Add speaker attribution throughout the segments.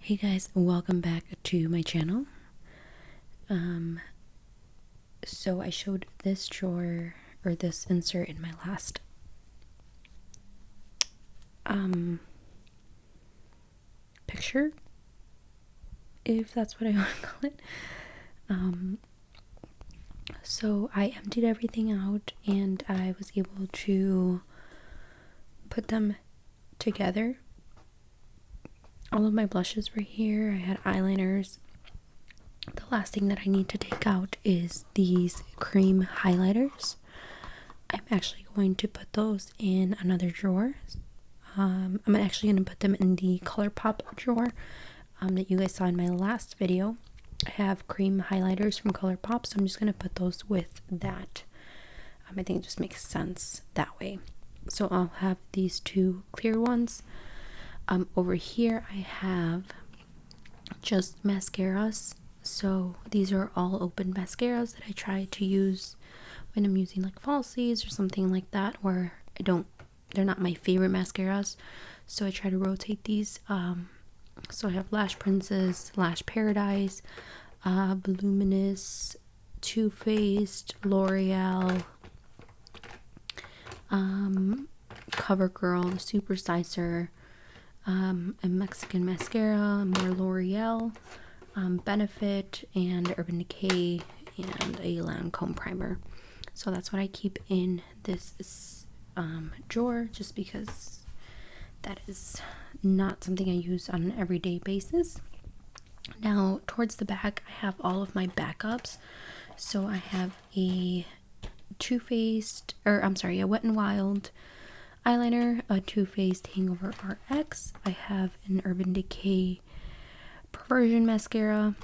Speaker 1: Hey guys, welcome back to my channel. So I showed this drawer or this insert in my last picture, if that's what I want to call it. So I emptied everything out and I was able to put them together. All of my blushes were here. I had eyeliners. The last thing that I need to take out is these cream highlighters. I'm actually going to put those in another drawer. I'm actually going to put them in the ColourPop drawer that you guys saw in my last video. I have cream highlighters from ColourPop, so I'm just going to put those with that. I think it just makes sense that way. So I'll have these two clear ones. Over here I have just mascaras. So these are all open mascaras that I try to use when I'm using like falsies or something like that, where they're not my favorite mascaras. So I try to rotate these. So I have Lash Princess, Lash Paradise, Voluminous, Too Faced, L'Oreal, CoverGirl, Super Sizer, a Mexican mascara, more L'Oreal, Benefit, and Urban Decay, and a Lancome primer. So that's what I keep in this drawer, just because that is not something I use on an everyday basis. Now, towards the back, I have all of my backups. So I have a a Wet n Wild eyeliner, a Too Faced Hangover RX. I have an Urban Decay Perversion mascara.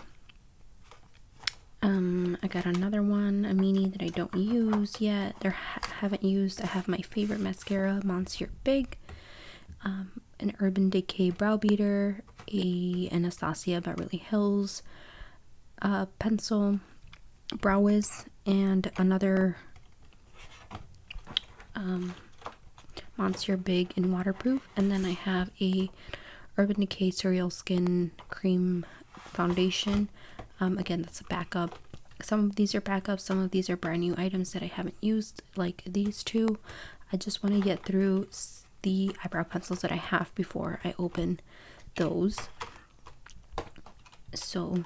Speaker 1: I got another one, a mini that I don't use yet. Haven't used. I have my favorite mascara, Monsieur Big, an Urban Decay brow beater, a Anastasia Beverly Hills pencil, Brow Wiz, and another Monsieur Big in waterproof. And then I have a Urban Decay Cereal Skin Cream Foundation. Again, that's a backup. Some of these are backups, some of these are brand new items that I haven't used, like these two. I just want to get through the eyebrow pencils that I have before I open those. So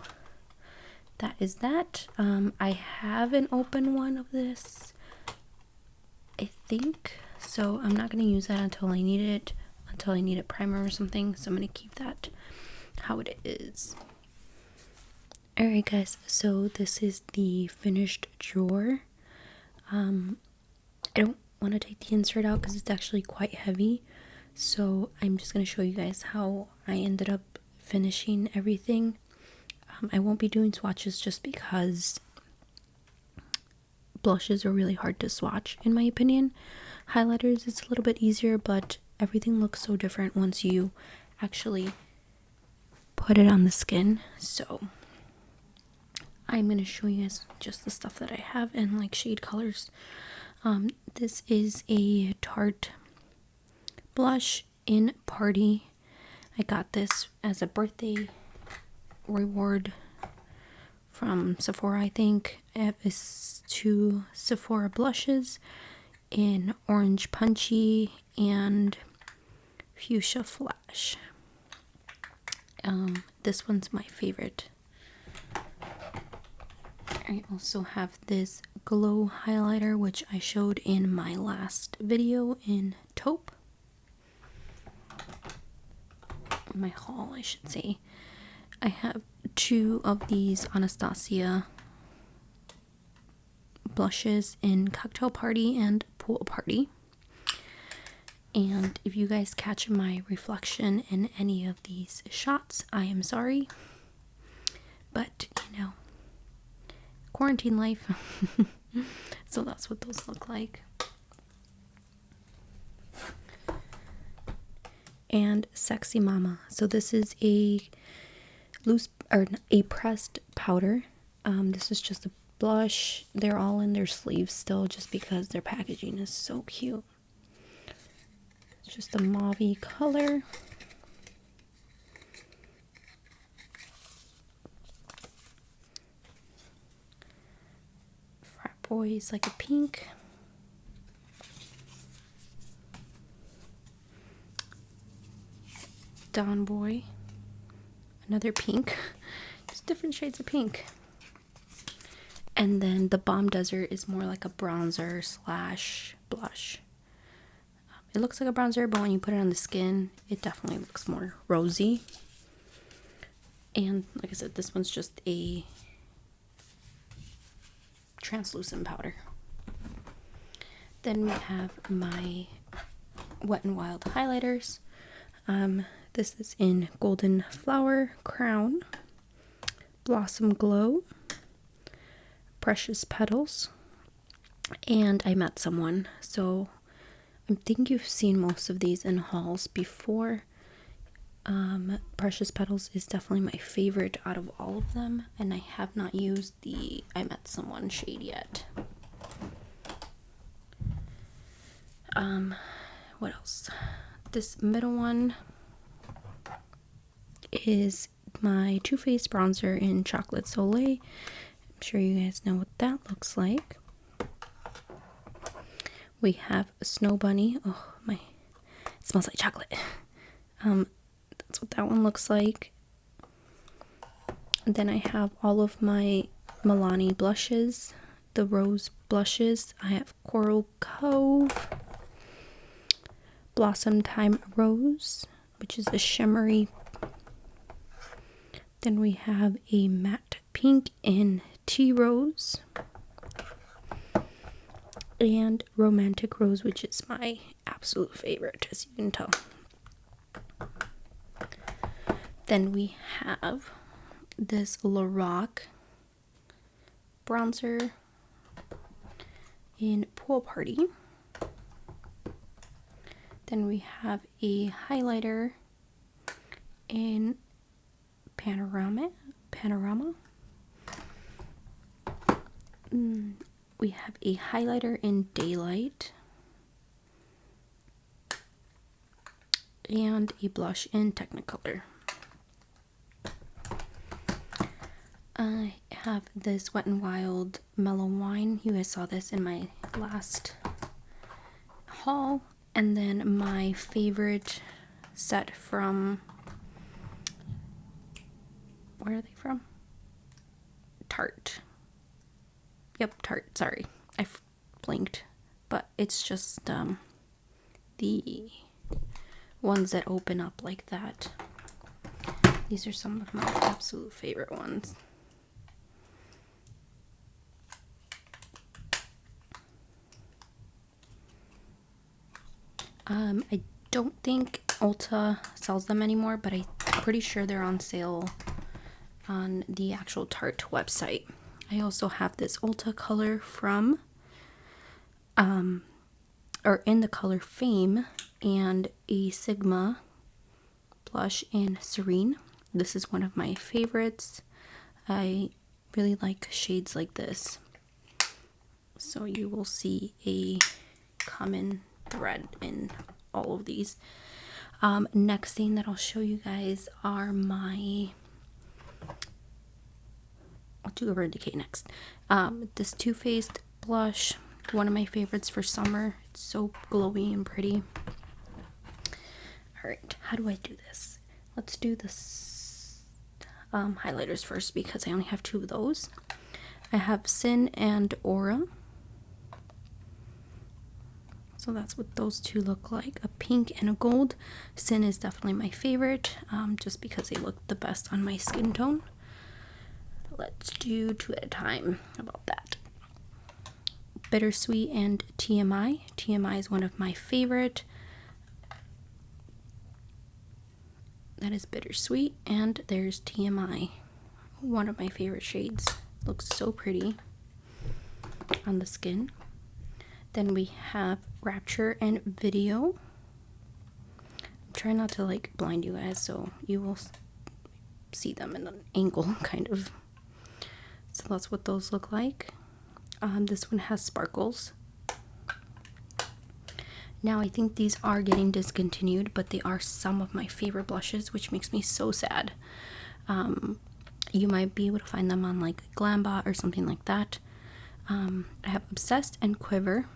Speaker 1: that is that. I haven't opened one of this, I think, so I'm not going to use that until I need it, until I need a primer or something. So I'm going to keep that how it is. Alright guys, so this is the finished drawer. I don't want to take the insert out because it's actually quite heavy, so I'm just going to show you guys how I ended up finishing everything. I won't be doing swatches just because blushes are really hard to swatch in my opinion. Highlighters, it's a little bit easier, but everything looks so different once you actually put it on the skin. So I'm going to show you guys just the stuff that I have in like shade colors. This is a Tarte blush in Party. I got this as a birthday reward from Sephora, I think. It's two Sephora blushes in Orange Punchy and Fuchsia Flash. This one's my favorite. I also have this glow highlighter, which I showed in my last video in taupe. My haul, I should say. I have two of these Anastasia blushes in Cocktail Party and Pool Party. And if you guys catch my reflection in any of these shots, I am sorry. But, you know, quarantine life. So that's what those look like. And Sexy Mama. So this is a pressed powder. This is just a blush. They're all in their sleeves still, just because their packaging is so cute. It's just a mauve-y color. boys like a pink. Dawn Boy, another pink. Just different shades of pink. And then the Balm Desert is more like a bronzer slash blush. It looks like a bronzer, but when you put it on the skin, it definitely looks more rosy. And like I said, this one's just a translucent powder. Then we have my Wet n Wild highlighters. This is in Golden Flower, Crown, Blossom Glow, Precious Petals, and I Met Someone. So I think you've seen most of these in hauls before. Precious Petals is definitely my favorite out of all of them, and I have not used the I Met Someone shade yet. What else? This middle one is my Too Faced bronzer in Chocolate Soleil. I'm sure you guys know what that looks like. We have Snow Bunny. Oh my, it smells like chocolate. That's what that one looks like. And then I have all of my Milani blushes, the rose blushes. I have Coral Cove, Blossom Time Rose, which is a shimmery. Then we have a matte pink in Tea Rose, and Romantic Rose, which is my absolute favorite, as you can tell. Then we have this Lorac bronzer in Pool Party. Then we have a highlighter in Panorama. We have a highlighter in Daylight. And a blush in Technicolor. I have this Wet n Wild Mellow Wine. You guys saw this in my last haul. And then my favorite set from, where are they from? Tarte. Yep, Tarte. Sorry, I blinked. But it's just the ones that open up like that. These are some of my absolute favorite ones. I don't think Ulta sells them anymore, but I'm pretty sure they're on sale on the actual Tarte website. I also have this Ulta color from, or in the color Fame, and a Sigma blush in Serene. This is one of my favorites. I really like shades like this. So you will see a common thread in all of these. Next thing that I'll show you guys are my, I'll do Urban Decay next. This Too Faced blush, one of my favorites for summer. It's so glowy and pretty. Alright, how do I do this? Let's do this highlighters first, because I only have 2 of those. I have Sin and Aura. So that's what those 2 look like, a pink and a gold. Sin is definitely my favorite, just because they look the best on my skin tone. Let's do 2 at a time. How about that? Bittersweet and TMI. TMI is one of my favorite. That is Bittersweet, and there's TMI. One of my favorite shades. Looks so pretty on the skin. Then we have Rapture and Video. I'm trying not to like blind you guys, so you will see them in an angle kind of. So that's what those look like. This one has sparkles. Now I think these are getting discontinued, but they are some of my favorite blushes, which makes me so sad. You might be able to find them on like Glambot or something like that. I have Obsessed and Quiver.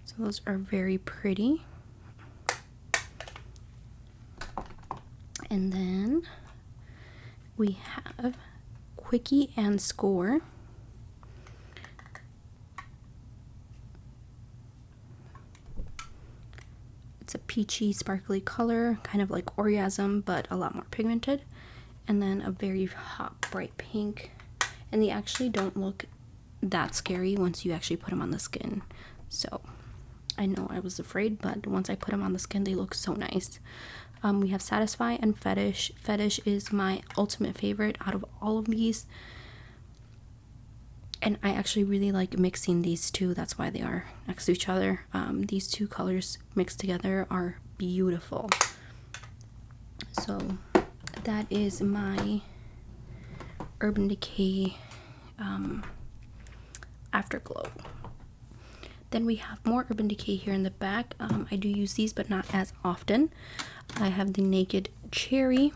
Speaker 1: So those are very pretty. And then we have Quickie and Score. It's a peachy, sparkly color, kind of like Orgasm, but a lot more pigmented. And then a very hot, bright pink. And they actually don't look that scary once you actually put them on the skin. So I know I was afraid, but once I put them on the skin, they look so nice. We have Satisfy and Fetish. Fetish is my ultimate favorite out of all of these. And I actually really like mixing these two. That's why they are next to each other. These two colors mixed together are beautiful. So that is my Urban Decay Afterglow. Then we have more Urban Decay here in the back. I do use these, but not as often. I have the Naked Cherry.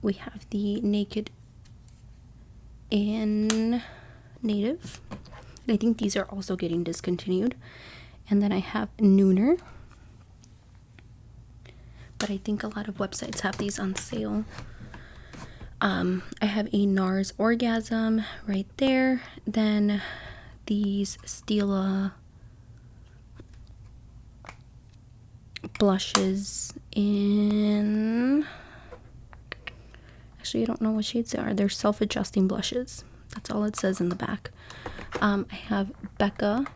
Speaker 1: We have the Naked in Native. And I think these are also getting discontinued. And then I have Nooner. But I think a lot of websites have these on sale. I have a NARS Orgasm right there. Then these Stila blushes in... Actually, I don't know what shades they are. They're self-adjusting blushes. That's all it says in the back. I have Becca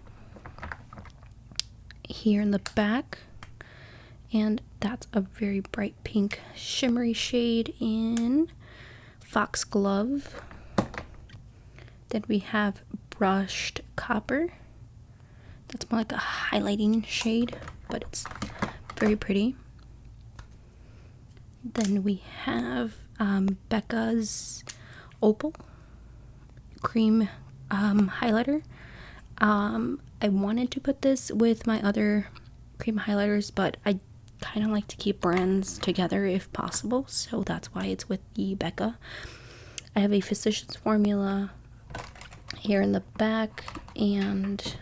Speaker 1: here in the back. And that's a very bright pink shimmery shade in Foxglove. Then we have Brushed Copper. That's more like a highlighting shade, but it's very pretty. Then we have Becca's Opal Cream highlighter. I wanted to put this with my other cream highlighters, but I kind of like to keep brands together if possible, so that's why it's with the Becca. I have a Physicians Formula here in the back and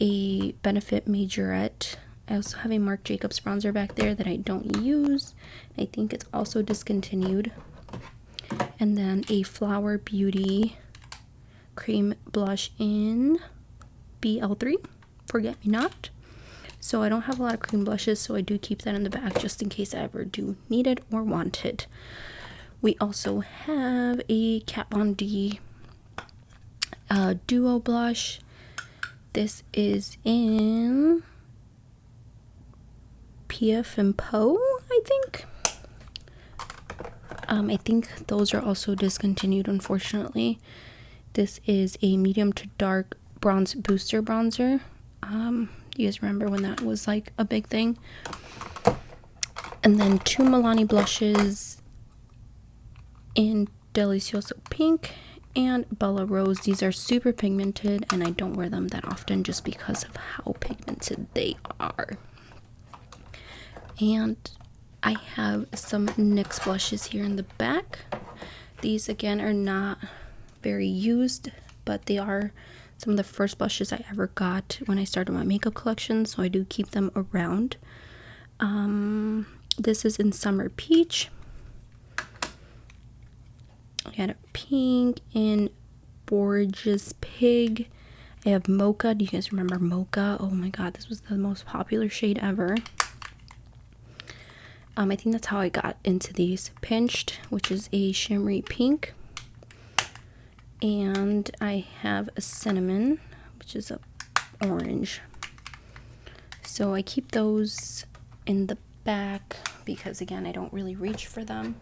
Speaker 1: a Benefit Majorette. I also have a Marc Jacobs bronzer back there that I don't use. I think it's also discontinued. And then a Flower Beauty cream blush in BL3, Forget Me Not. So I don't have a lot of cream blushes, so I do keep that in the back just in case I ever do need it or want it. We also have a Kat Von D Duo blush. This is in PF and Po, I think. I think those are also discontinued, unfortunately. This is a medium to dark bronze booster bronzer. You guys remember when that was like a big thing? And then two Milani blushes in Delicioso Pink and Bella Rose. These are super pigmented and I don't wear them that often just because of how pigmented they are. And I have some NYX blushes here in the back. These again are not very used, but they are some of the first blushes I ever got when I started my makeup collection, so I do keep them around. This is in Summer Peach. I got a pink in Gorgeous Pig. I have Mocha. Do you guys remember Mocha? Oh my god, this was the most popular shade ever. I think that's how I got into these. Pinched, which is a shimmery pink. And I have a Cinnamon, which is a orange. So I keep those in the back because again, I don't really reach for them.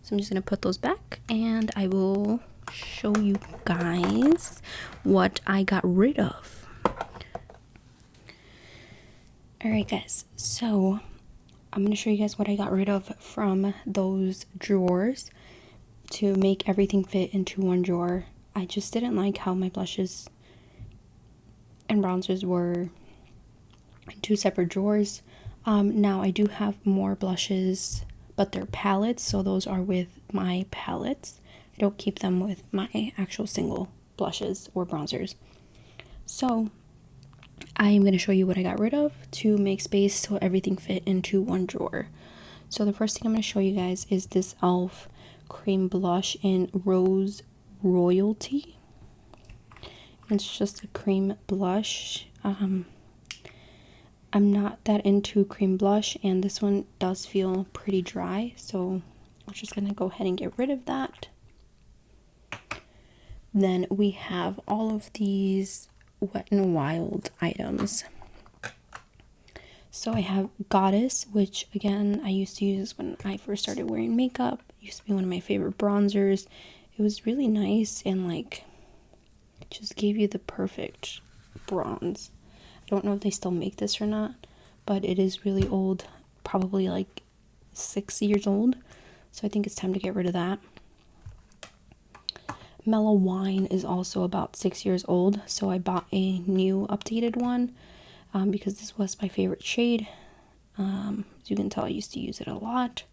Speaker 1: So I'm just gonna put those back and I will show you guys what I got rid of. Alright guys, so I'm gonna show you guys what I got rid of from those drawers to make everything fit into one drawer. I just didn't like how my blushes and bronzers were in two separate drawers. Now I do have more blushes, but but they're palettes, so those are with my palettes. I don't keep them with my actual single blushes or bronzers. So I am going to show you what I got rid of to make space so everything fit into one drawer. So the first thing I'm going to show you guys is this e.l.f. cream blush in Rose Royalty. It's just a cream blush. I'm not that into cream blush, and this one does feel pretty dry, so I'm just going to go ahead and get rid of that. Then we have all of these Wet n Wild items. So I have Goddess, which again I used to use when I first started wearing makeup. It used to be one of my favorite bronzers. It was really nice and like just gave you the perfect bronze. I don't know if they still make this or not, but it is really old, probably like 6 years old. So I think it's time to get rid of that. Mellow Wine is also about 6 years old, so I bought a new updated one because this was my favorite shade. As you can tell, I used to use it a lot,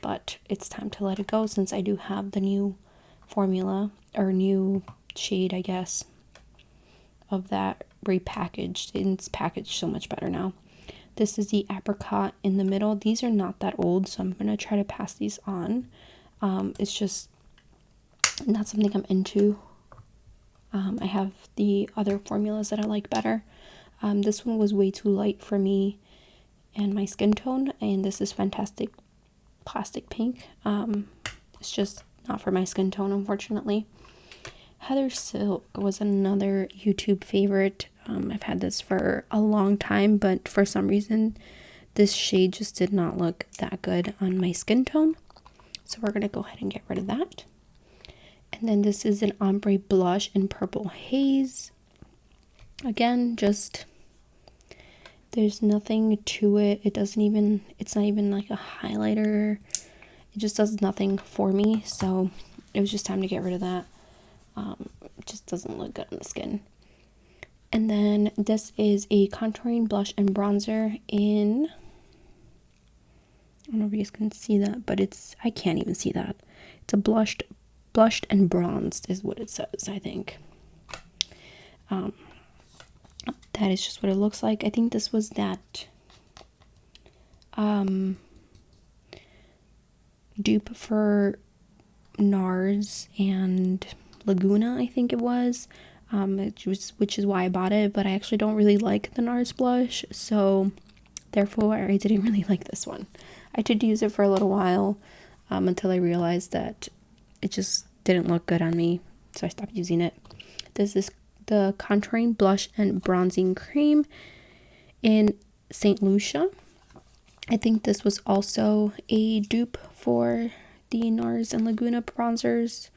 Speaker 1: but it's time to let it go since I do have the new formula, or new shade, I guess, of that repackaged. It's packaged so much better now. This is the Apricot in the middle. These are not that old, so I'm going to try to pass these on. It's just not something I'm into. I have the other formulas that I like better. This one was way too light for me and my skin tone, and this is Fantastic Plastic Pink. It's just not for my skin tone, unfortunately. Heather Silk was another YouTube favorite. I've had this for a long time, but for some reason this shade just did not look that good on my skin tone, so we're gonna go ahead and get rid of that. And then this is an ombre blush in Purple Haze. Again, just there's nothing to it. It's not even like a highlighter. It just does nothing for me, so it was just time to get rid of that. It just doesn't look good on the skin. And then this is a contouring blush and bronzer in, I don't know if you guys can see that, but I can't even see that. It's a blushed and bronzed is what it says, I think. That is just what it looks like. I think this was that dupe for NARS and Laguna, I think it was. Which is why I bought it, but I actually don't really like the NARS blush, so therefore I didn't really like this one. I did use it for a little while until I realized that it just didn't look good on me, so I stopped using it. This is the contouring blush and bronzing cream in St. Lucia. I think this was also a dupe for the NARS and Laguna bronzers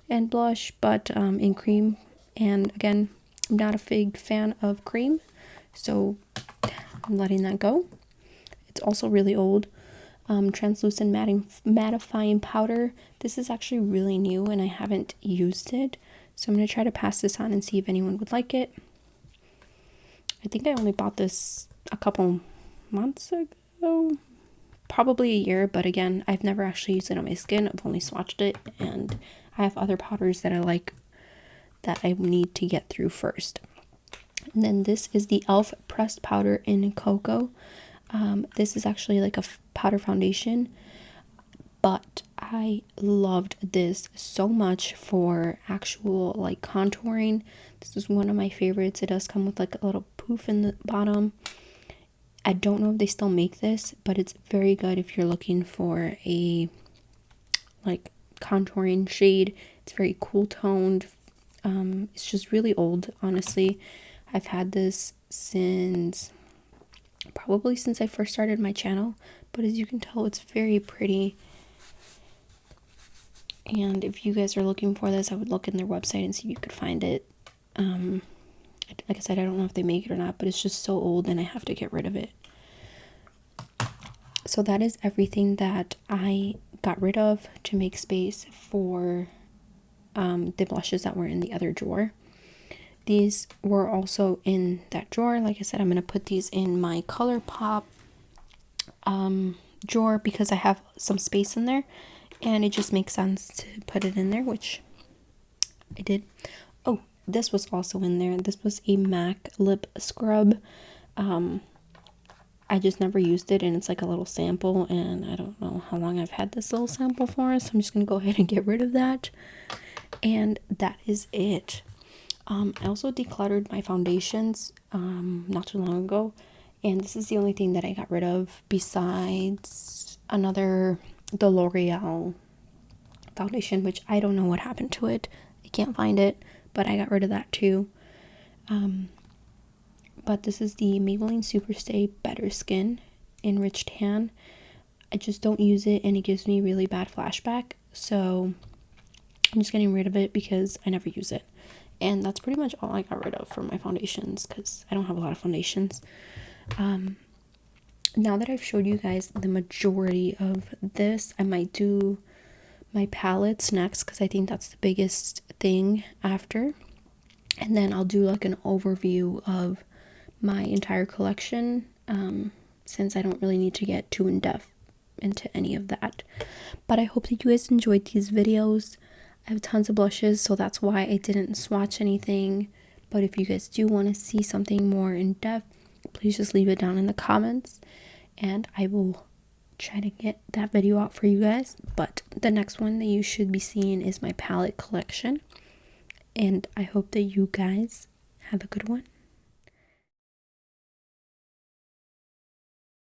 Speaker 1: and blush, but in cream. And again, I'm not a big fan of cream, so I'm letting that go. It's also really old. Translucent mattifying powder. This is actually really new and I haven't used it, so I'm going to try to pass this on and see if anyone would like it. I think I only bought this a couple months ago, probably a year, but again, I've never actually used it on my skin. I've only swatched it, and I have other powders that I like that I need to get through first. And then this is the e.l.f. pressed powder in Cocoa. This is actually like a powder foundation, but I loved this so much for actual like contouring. This is one of my favorites. It does come with like a little poof in the bottom. I don't know if they still make this, but it's very good if you're looking for a like contouring shade. It's very cool toned. It's just really old, honestly. I've had this probably since I first started my channel, but as you can tell, it's very pretty. And if you guys are looking for this, I would look in their website and see if you could find it. Like I said, I don't know if they make it or not, but it's just so old and I have to get rid of it. So that is everything that I got rid of to make space for the blushes that were in the other drawer. These were also in that drawer. Like I said, I'm going to put these in my ColourPop drawer because I have some space in there, and it just makes sense to put it in there, which I did. Oh, this was also in there. This was a MAC lip scrub. I just never used it, and it's like a little sample, and I don't know how long I've had this little sample for, so I'm just gonna go ahead and get rid of that. And that is it. I also decluttered my foundations not too long ago, and this is the only thing that I got rid of besides the L'Oreal foundation, which I don't know what happened to it. I can't find it, but I got rid of that too. But this is the Maybelline Superstay Better Skin Enriched Tan. I just don't use it, and it gives me really bad flashback, so I'm just getting rid of it because I never use it. And that's pretty much all I got rid of for my foundations, because I don't have a lot of foundations. Now that I've showed you guys the majority of this, I might do my palettes next, because I think that's the biggest thing after. And then I'll do like an overview of my entire collection, since I don't really need to get too in depth into any of that. But I hope that you guys enjoyed these videos. I have tons of blushes, so that's why I didn't swatch anything. But if you guys do want to see something more in depth, please just leave it down in the comments, and I will try to get that video out for you guys. But the next one that you should be seeing is my palette collection, and I hope that you guys have a good one.